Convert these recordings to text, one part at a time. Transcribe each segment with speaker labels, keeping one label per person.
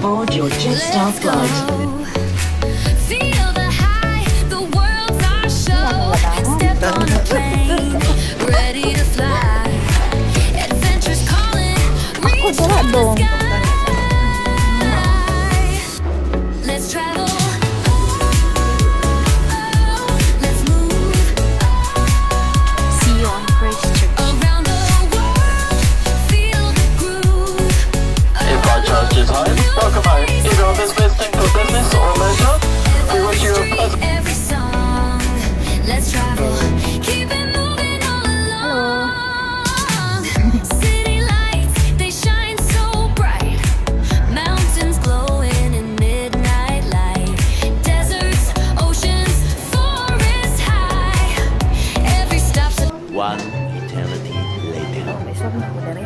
Speaker 1: board your Jetstar flight.
Speaker 2: Feel the high, the world's our show. Step on a plane, ready to fly. Adventure's calling, reach for the sky. Let's travel. Let's move
Speaker 3: See you on Christchurch.
Speaker 2: around the world. Feel the groove.
Speaker 4: If our charge is high, welcome home. If you're visiting for business or leisure, we wish you a pleasant.
Speaker 2: Every song. Let's travel. Keep it moving all along. City lights, they shine so bright. Mountains glowing in midnight light. Deserts, oceans, forests high. Every stop's a
Speaker 5: One eternity later.
Speaker 3: May swap na ako dari.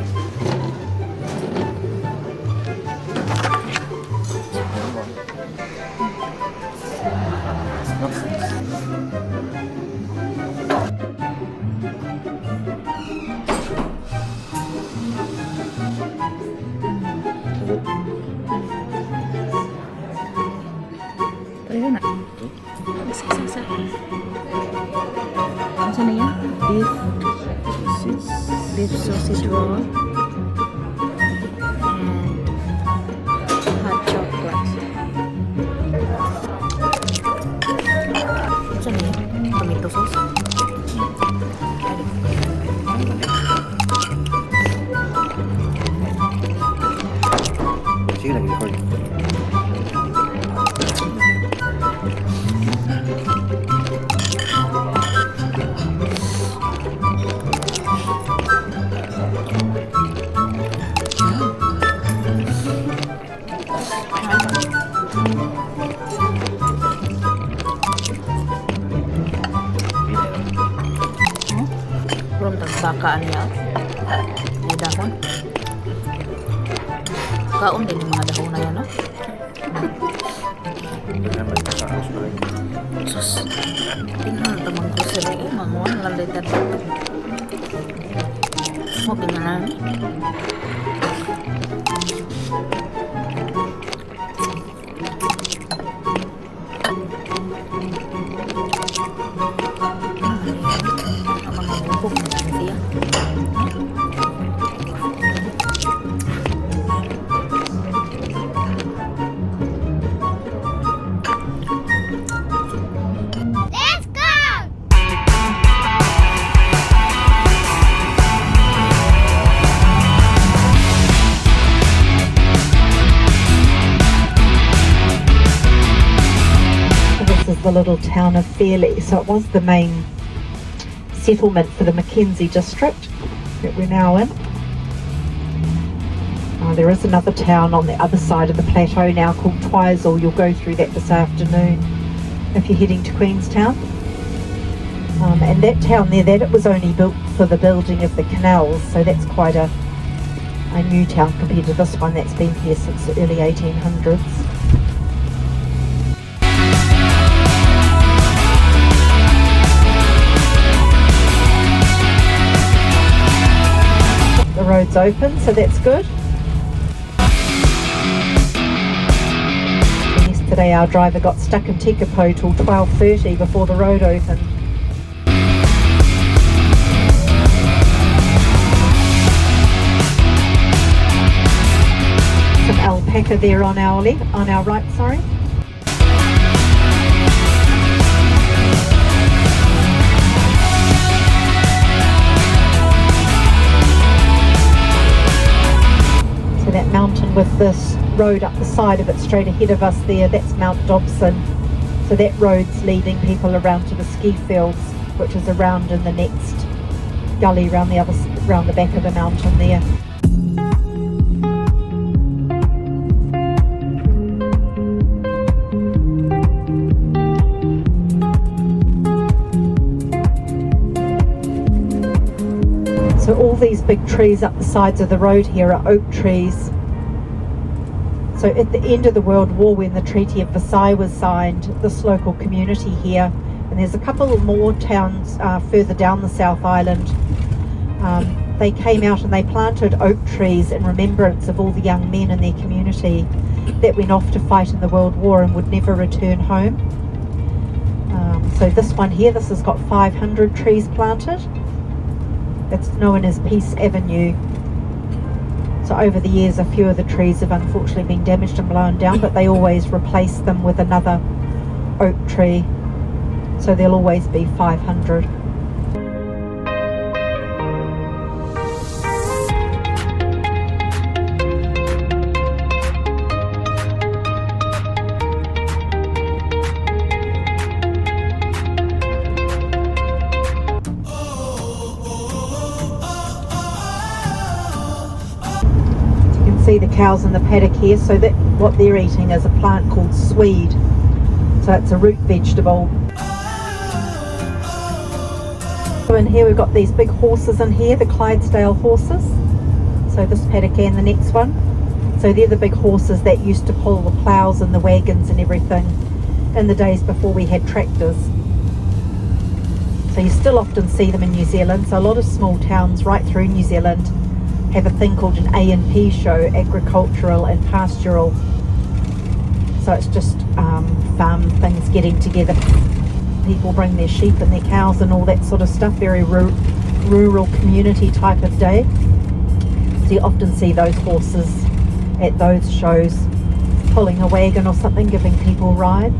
Speaker 3: Pwede na. Isa. Ano na yan? Beef sausage roll and hot chocolate. Ano na yan? Tomato sauce?
Speaker 5: Sige, lagi record.
Speaker 3: Belum terbakaan ya. Ini dahon. Kaon din yung mga dahon na yan, no? Sus. Tingnan ito mga grocery. Manguan lang dito. Mo pingalan.
Speaker 6: This is the little town of Fairlie, so it was the main settlement for the Mackenzie district that we're now in. There is another town on the other side of the plateau now called Twizel. You'll go through that this afternoon if you're heading to Queenstown. And that town there, that it was only built for the building of the canals, so that's quite a new town compared to this one that's been here since the early 1800s. The road's open, so that's good. Yesterday our driver got stuck in Tekapo till 12:30 before the road opened. Some alpaca there on our left, on our right, sorry. That mountain with this road up the side of it straight ahead of us there, that's Mount Dobson. So that road's leading people around to the ski fields, which is around in the next gully around the back of the mountain there. So all these big trees up the sides of the road here are oak trees. So at the end of the World War, when the Treaty of Versailles was signed, this local community here, and there's a couple more towns further down the South Island, they came out and they planted oak trees in remembrance of all the young men in their community. that went off to fight in the World War and would never return home. So this one here, this has got 500 trees planted. It's known as Peace Avenue. So over the years, a few of the trees have unfortunately been damaged and blown down, but they always replace them with another oak tree. So there'll always be 500. See the cows in the paddock here, so that what they're eating is a plant called swede, so it's a root vegetable. So in here we've got these big horses in here, the Clydesdale horses, so this paddock and the next one, so they're the big horses that used to pull the ploughs and the wagons and everything in the days before we had tractors. So you still often see them in New Zealand, so a lot of small towns right through New Zealand have a thing called an A&P show, agricultural and pastoral. So it's just farm things getting together. People bring their sheep and their cows and all that sort of stuff, very rural community type of day. So you often see those horses at those shows pulling a wagon or something, giving people rides.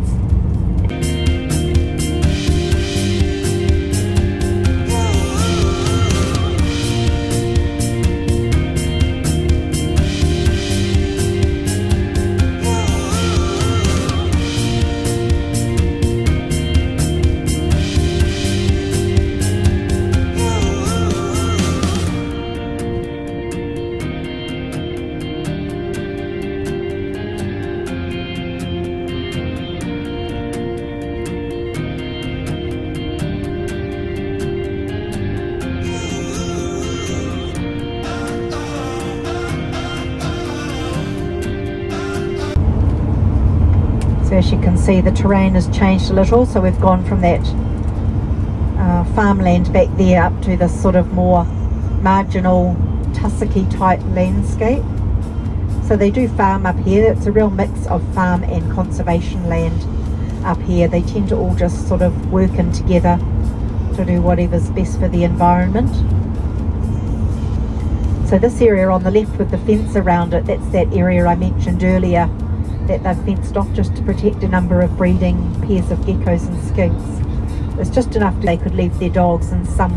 Speaker 6: As you can see, the terrain has changed a little, so we've gone from that farmland back there up to this sort of more marginal tussocky type landscape. So they do farm up here. It's a real mix of farm and conservation land up here. They tend to all just sort of work in together to do whatever's best for the environment. So this area on the left with the fence around it, that's that area I mentioned earlier that they've fenced off just to protect a number of breeding pairs of geckos and skinks. It's just enough they could leave their dogs, and some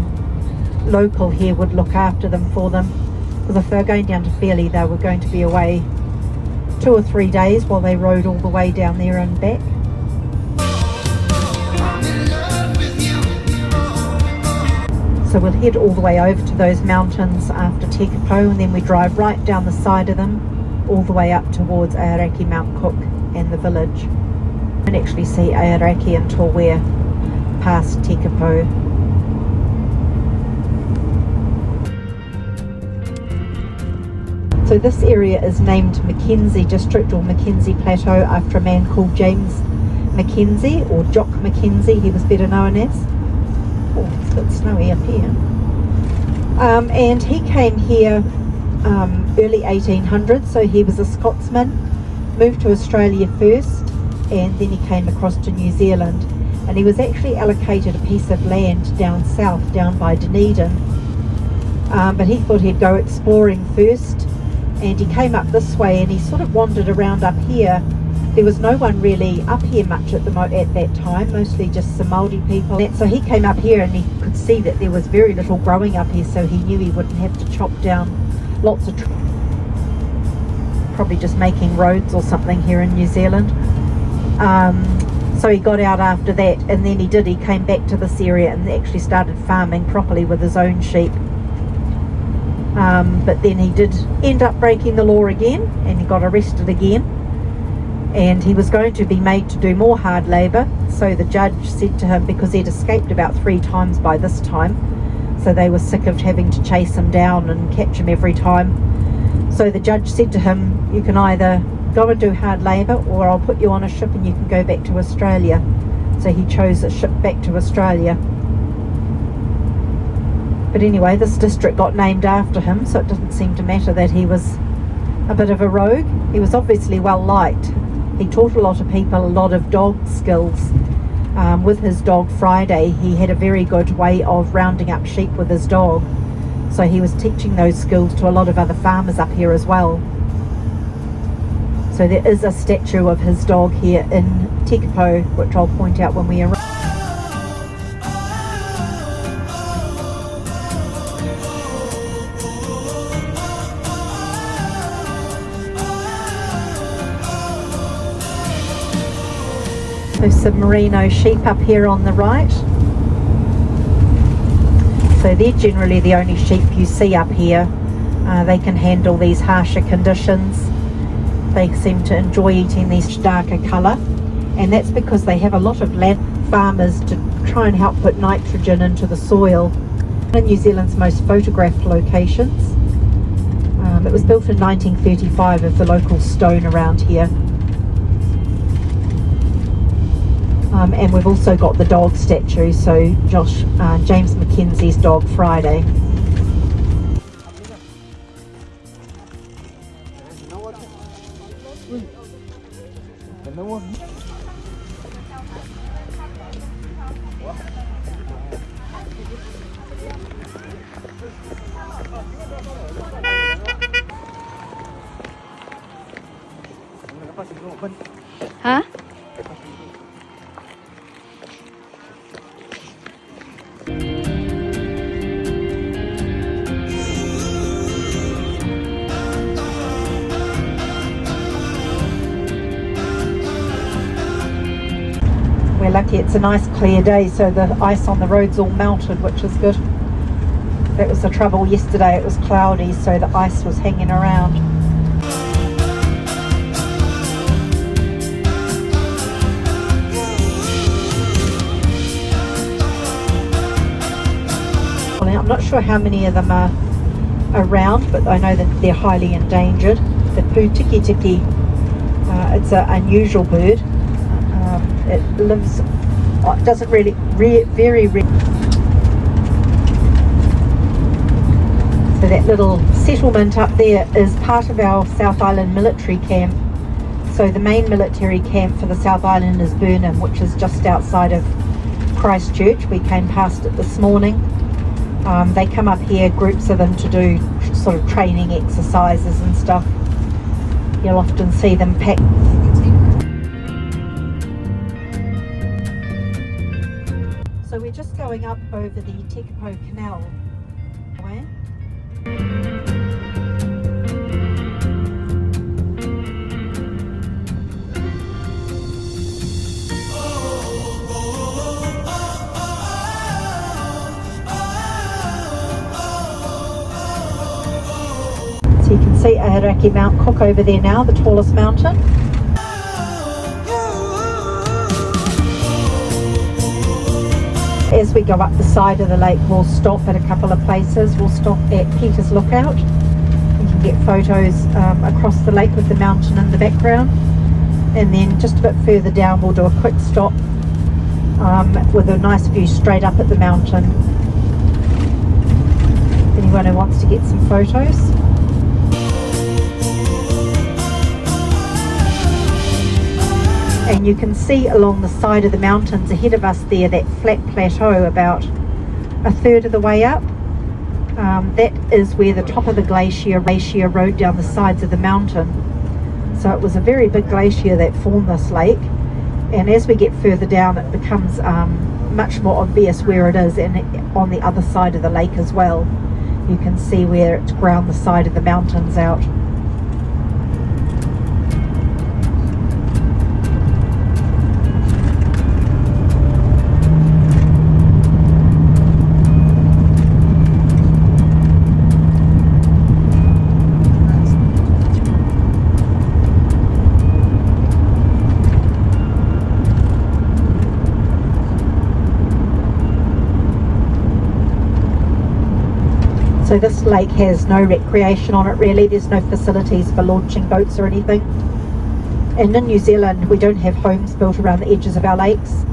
Speaker 6: local here would look after them for them, because if they were going down to Fairlie, they were going to be away 2 or 3 days while they rode all the way down there and back. So we'll head all the way over to those mountains after Tekapo, and then we drive right down the side of them all the way up towards Aoraki, Mount Cook and the village. We don't actually see Aoraki until we're past Tekapo. So this area is named Mackenzie District or Mackenzie Plateau after a man called James Mackenzie, or Jock Mackenzie he was better known as. Oh, it's a bit snowy up here. And he came here early 1800s, so he was a Scotsman, moved to Australia first, and then he came across to New Zealand, and he was actually allocated a piece of land down south, down by Dunedin, but he thought he'd go exploring first, and he came up this way, and he sort of wandered around up here. There was no one really up here much at that time, mostly just some Māori people. So he came up here and he could see that there was very little growing up here, so he knew he wouldn't have to chop down lots of probably just making roads or something here in New Zealand. So he got out after that, and then he came back to this area and actually started farming properly with his own sheep. But then he did end up breaking the law again, and he got arrested again, and he was going to be made to do more hard labour. So the judge said to him, because he'd escaped about 3 times by this time, so they were sick of having to chase him down and catch him every time. So the judge said to him, you can either go and do hard labour, or I'll put you on a ship and you can go back to Australia. So he chose a ship back to Australia. But anyway, this district got named after him, so it doesn't seem to matter that he was a bit of a rogue. He was obviously well liked. He taught a lot of people a lot of dog skills. With his dog Friday, he had a very good way of rounding up sheep with his dog. So he was teaching those skills to a lot of other farmers up here as well. So there is a statue of his dog here in Tekapo, which I'll point out when we arrive. There's some merino sheep up here on the right. So they're generally the only sheep you see up here. They can handle these harsher conditions. They seem to enjoy eating these darker colour, and that's because they have a lot of land farmers to try and help put nitrogen into the soil. One of New Zealand's most photographed locations. It was built in 1935 of the local stone around here. And we've also got the dog statue, so James Mackenzie's dog Friday.
Speaker 3: Hah?
Speaker 6: We're lucky it's a nice clear day, so the ice on the road's all melted, which is good. That was the trouble yesterday, it was cloudy, so the ice was hanging around. I'm not sure how many of them are around, but I know that they're highly endangered. The Pūtiki-tiki, it's an unusual bird. It lives, it doesn't really, very rare. So that little settlement up there is part of our South Island military camp. So the main military camp for the South Island is Burnham, which is just outside of Christchurch. We came past it this morning. They come up here, groups of them, to do sort of training exercises and stuff. You'll often see them pack. So we're just going up over the Tekapo Canal. So you can see Aoraki Mount Cook over there now, the tallest mountain. As we go up the side of the lake, we'll stop at a couple of places. We'll stop at Peter's Lookout. You can get photos across the lake with the mountain in the background. And then just a bit further down, we'll do a quick stop with a nice view straight up at the mountain. Anyone who wants to get some photos. And you can see along the side of the mountains ahead of us there, that flat plateau about a third of the way up. That is where the top of the glacier rode down the sides of the mountain. So it was a very big glacier that formed this lake. And as we get further down, it becomes much more obvious where it is, and on the other side of the lake as well. You can see where it's ground the side of the mountains out. So this lake has no recreation on it really. There's no facilities for launching boats or anything. And in New Zealand we don't have homes built around the edges of our lakes.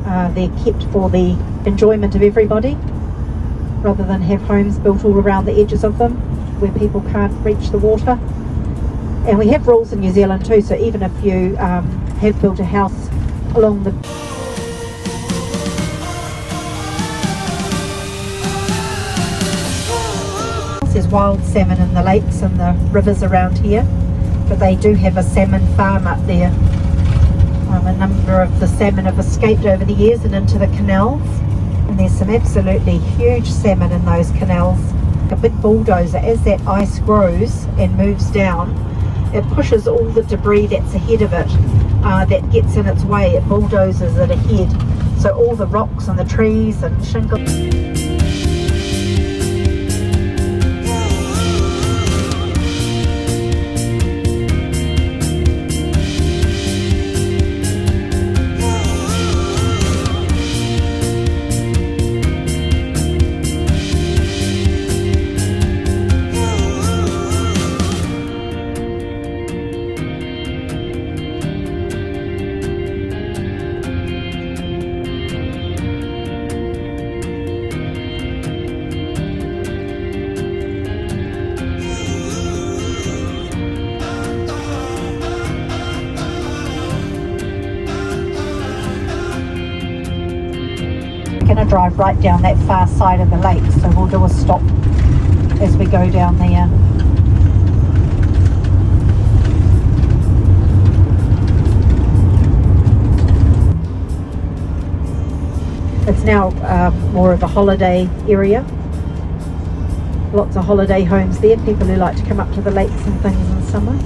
Speaker 6: They're kept for the enjoyment of everybody, rather than have homes built all around the edges of them where people can't reach the water. And we have rules in New Zealand too, so even if you have built a house along the there's wild salmon in the lakes and the rivers around here, but they do have a salmon farm up there. A number of the salmon have escaped over the years and into the canals, and there's some absolutely huge salmon in those canals. A big bulldozer, as that ice grows and moves down, it pushes all the debris that's ahead of it, that gets in its way, it bulldozes it ahead. So all the rocks and the trees and shingle. Going to drive right down that far side of the lake, so we'll do a stop as we go down there. It's now more of a holiday area. Lots of holiday homes there, people who like to come up to the lakes and things in summer.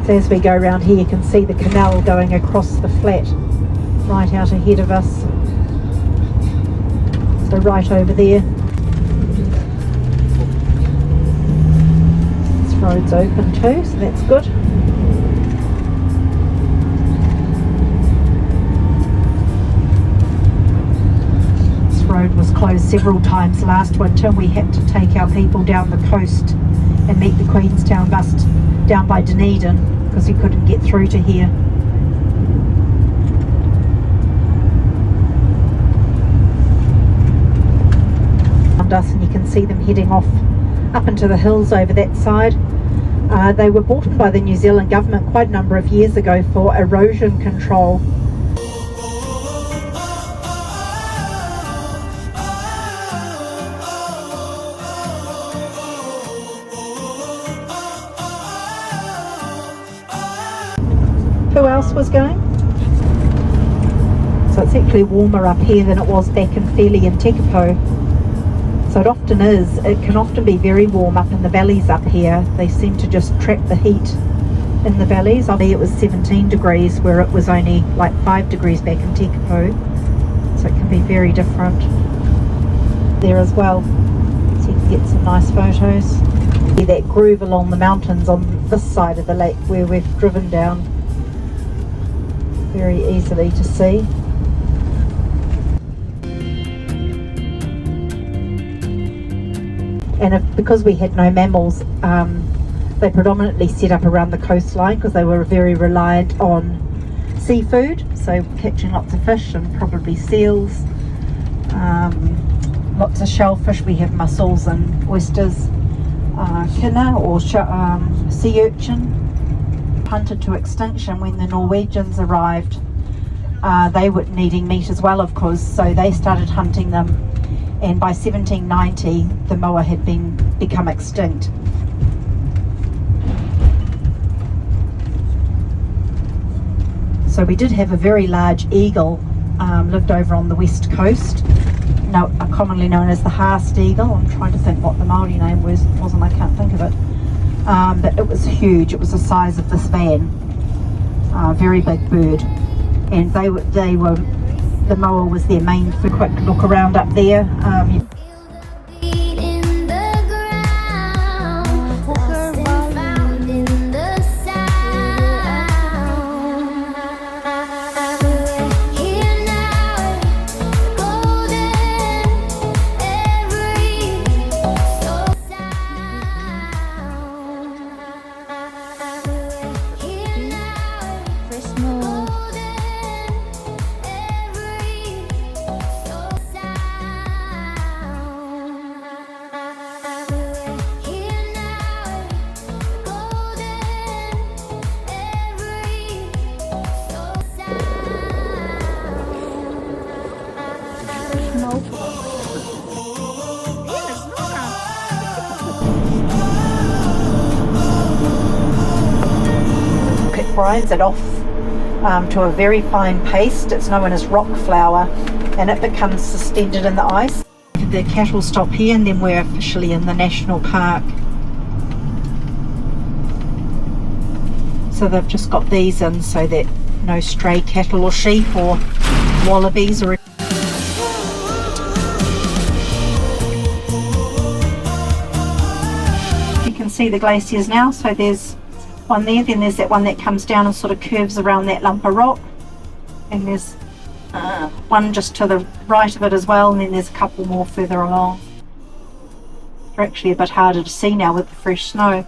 Speaker 6: So as we go around here, you can see the canal going across the flat right out ahead of us. So right over there. This road's open too, so that's good. This road was closed several times last winter. We had to take our people down the coast and meet the Queenstown bus down by Dunedin because we couldn't get through to here. Us, and you can see them heading off up into the hills over that side. They were bought in by the New Zealand government quite a number of years ago for erosion control. Who else was going? So it's actually warmer up here than it was back in Fairlie and Tekapo. So it often is, it can often be very warm up in the valleys up here. They seem to just trap the heat in the valleys. I mean, it was 17 degrees where it was only like 5 degrees back in Tekapo. So it can be very different there as well. So you can get some nice photos. See that groove along the mountains on this side of the lake where we've driven down. Very easily to see. And because we had no mammals, they predominantly set up around the coastline because they were very reliant on seafood, so catching lots of fish and probably seals, lots of shellfish. We have mussels and oysters, kina or sea urchin, hunted to extinction when the Norwegians arrived. They were needing meat as well, of course, so they started hunting them. And by 1790, the moa had become extinct. So we did have a very large eagle, lived over on the west coast, commonly known as the Haast eagle. I'm trying to think what the Māori name wasn't, I can't think of it. But it was huge, it was the size of this van, very big bird. And the moa was their main food. Quick look around up there. grinds it off to a very fine paste. It's known as rock flour, and it becomes suspended in the ice. The cattle stop here, and then we're officially in the national park. So they've just got these in so that no stray cattle or sheep or wallabies or... You can see the glaciers now, so there's one there, then there's that one that comes down and sort of curves around that lump of rock, and there's one just to the right of it as well, and then there's a couple more further along. They're actually a bit harder to see now with the fresh snow.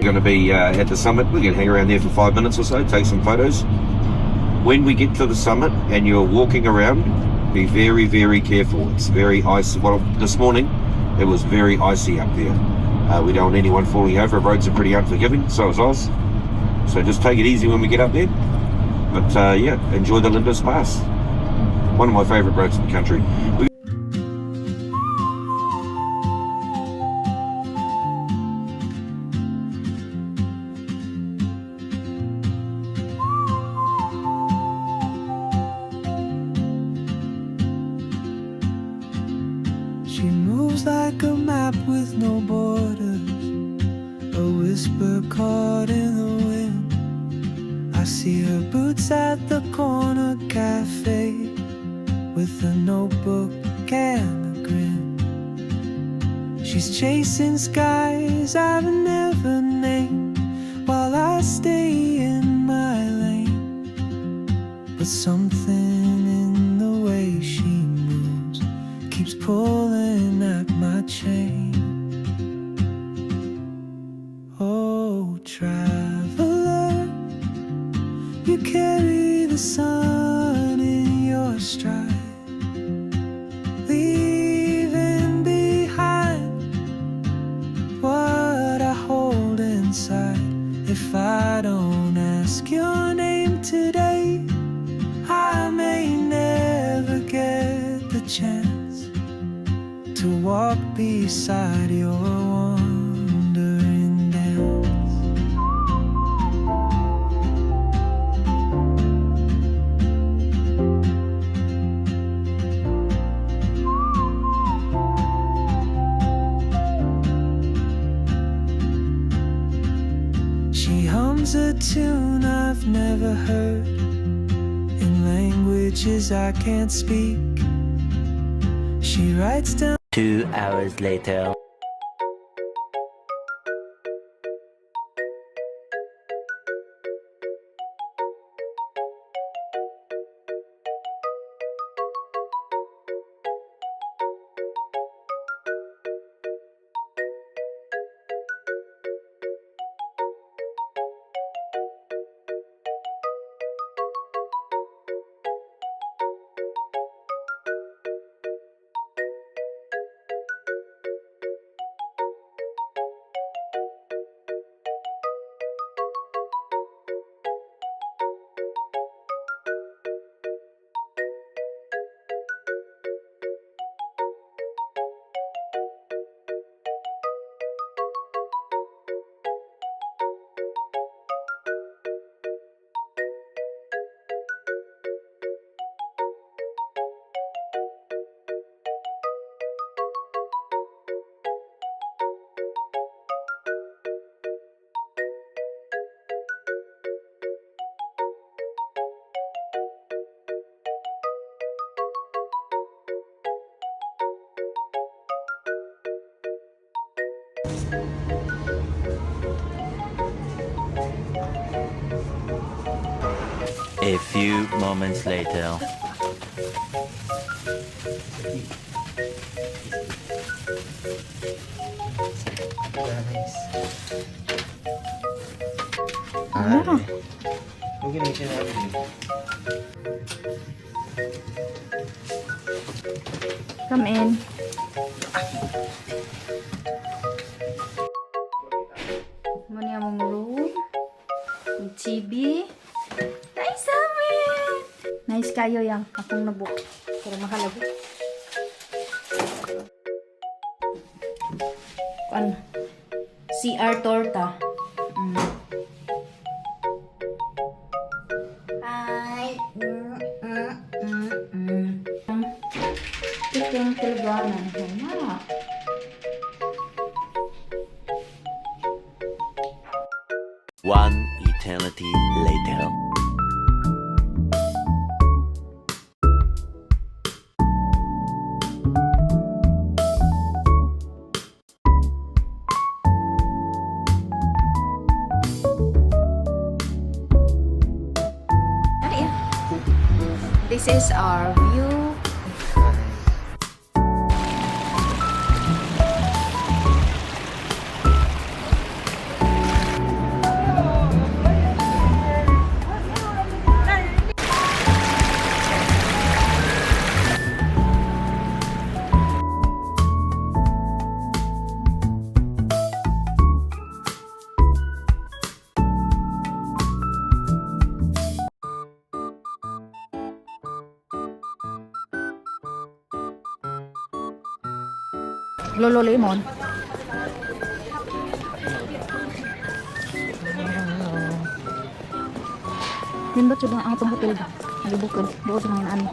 Speaker 7: Going to be at the summit. We can hang around there for 5 minutes or so, take some photos. When we get to the summit and you're walking around, be very, very careful. It's very icy. Well, this morning it was very icy up there. We don't want anyone falling over. Roads are pretty unforgiving, so is Oz. So just take it easy when we get up there. But yeah, enjoy the Lindis Pass. One of my favourite roads in the country.
Speaker 8: She moves like a map with no borders, a whisper caught in the wind. I see her boots at the corner cafe, with a notebook and a grin. She's chasing skies I've never named, while I stay in my lane. But something in the way she moves keeps pulling at my chain. Oh, traveler, you carry the sun in your stride, leaving behind what I hold inside. If I don't ask your name today, I may never get the chance to walk beside your wandering dance. She hums a tune I've never heard, in languages I can't speak. She writes down
Speaker 5: 2 hours later. A few moments later.
Speaker 3: Come in. Muna yung mong room. Yung TV. Nice amin! Nice kayo yang akong nabook. Pero mahalago. Kuan? CR torta. Hi! Ito yung telegranan. Hala.
Speaker 5: One eternity later.
Speaker 3: This is our view. Lolo Lemon. Nindot siya ang atong hotel. Nalibukod. Buot ng ani.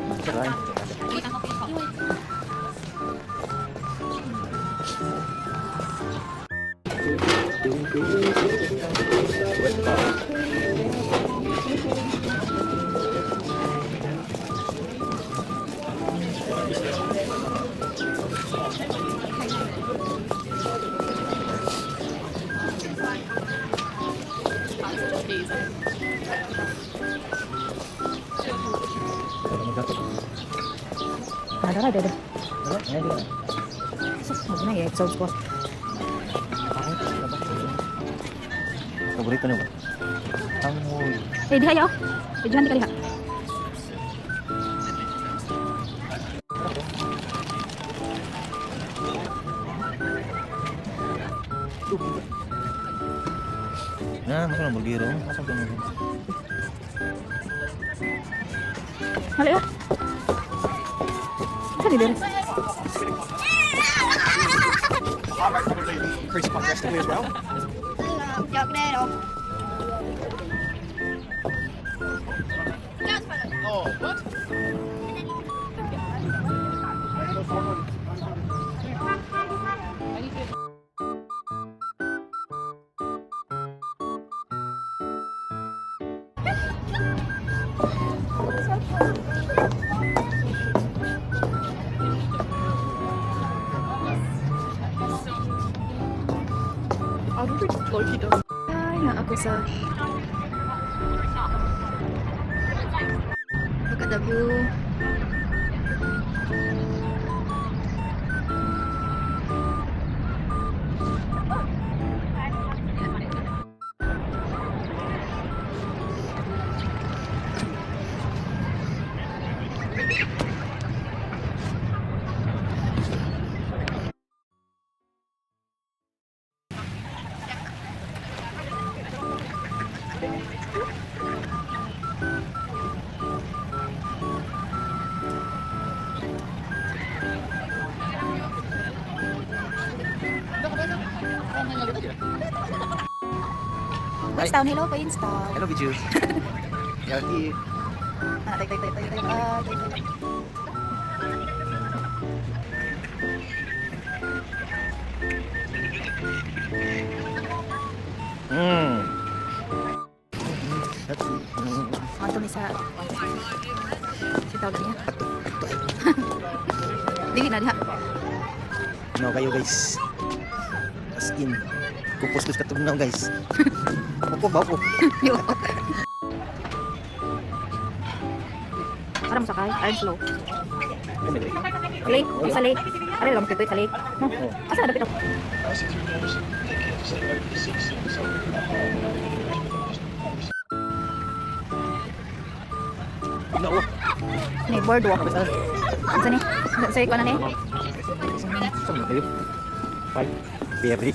Speaker 3: Ada. Sus, na ya, exhaust ko.
Speaker 9: Paborito niyo ba? Amoy.
Speaker 3: Diha ya. Tujuan di kaliha.
Speaker 9: Nah, masa nang berdiri, masa belum.
Speaker 3: Halo ya. Kan di beres.
Speaker 9: Crazy pop rest away as well. Oh, what?
Speaker 3: Ay, na ako sa look at the view. Queenstown, hello Queenstown.
Speaker 9: Hello, Bijou. Yaki.
Speaker 3: Tay. Ano ni sa tawag niya? Dili na diha.
Speaker 9: No kayo guys. As in. Kupos ka tugnaw guys. Ako ba ako?
Speaker 3: Para masakay, iron slow. Lake, sa lake. Ano lang pituit sa lake? No. Asa na dapit ako?
Speaker 9: No.
Speaker 3: Ni boardwalk. Asa ni? Sa iko na ni?
Speaker 9: Sama kayo. Bye. Berry.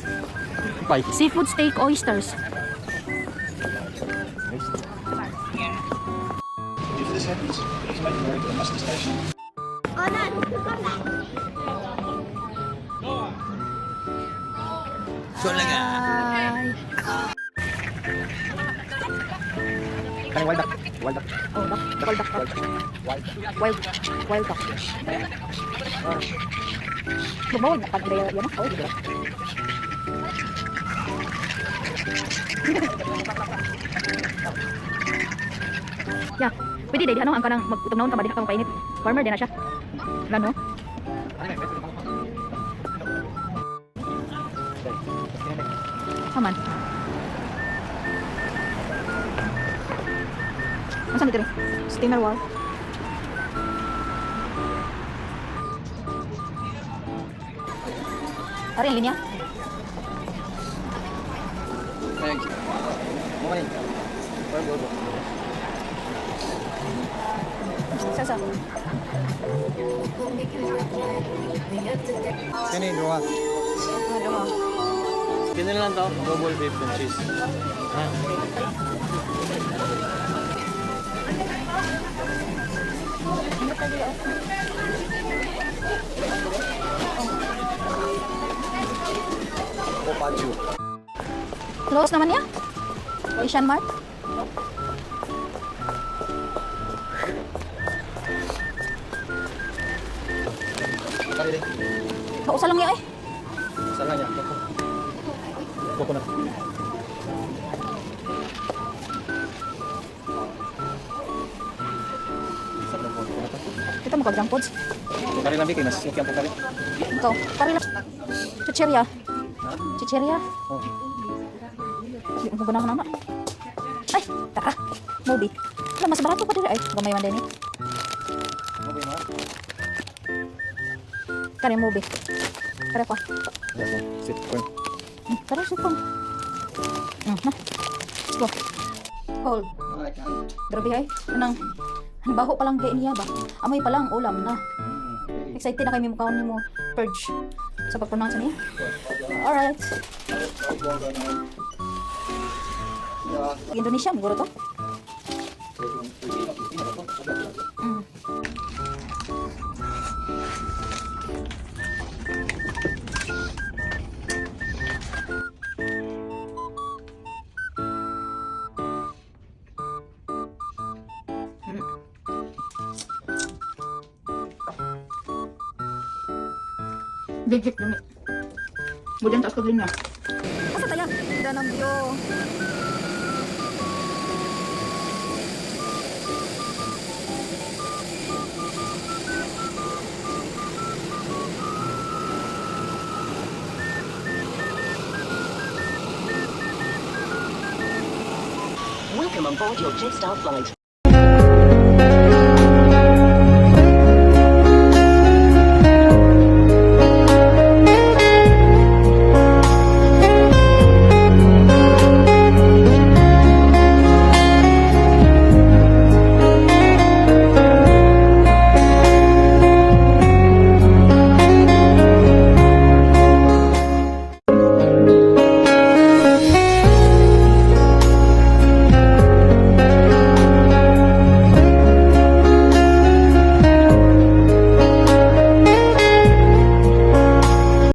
Speaker 9: Bye.
Speaker 3: Seafood steak oysters.
Speaker 4: If this happens, please make your way to the muster station.
Speaker 3: Ay.
Speaker 9: Kaya wild duck. Wild duck.
Speaker 3: Oh, wild duck. Wild duck. Bawal na pag yan na. Oh, diba? Ya, pwede dahil ano ang kanang mag-utong ka ba diha ka kainit. Farmer din na siya. Lano? Aman. Masa dito rin? Steamer wall. Ari ang linya? Sasa.
Speaker 9: Sini dua.
Speaker 3: Aduh.
Speaker 9: Kini lang to, double beef and cheese. Pacu.
Speaker 3: Close naman ya? Asian Mart? Kausa lang ya eh.
Speaker 9: Salah ya. Coconut.
Speaker 3: Kita mau ke junk foods.
Speaker 9: Kari lang bikin mas suki ang kari.
Speaker 3: Ikaw, kari lang. Chicheria. Chicheria.
Speaker 9: Oh.
Speaker 3: Di mo ganahan na. Ay, tara. Mobi. Wala, mas barato pa dito. Ay, gamay man din eh.
Speaker 9: Okay ma.
Speaker 3: Kari mobi. Kari pa.
Speaker 9: Sit corn.
Speaker 3: Kari sipon. Na. Let's go. Hold. Grabe ay. Anang, ang baho pa lang kain niya ba? Amoy pa lang, ulam na. Excited na kayo may mukhaon niyo mo. Purge. Sa pag-pronounce niya. Alright. Indonesia, siguro to? Legit dami. Budian taas kagling niya. Asa tayo? Ganda ng view.
Speaker 1: Welcome on board your Jetstar flight.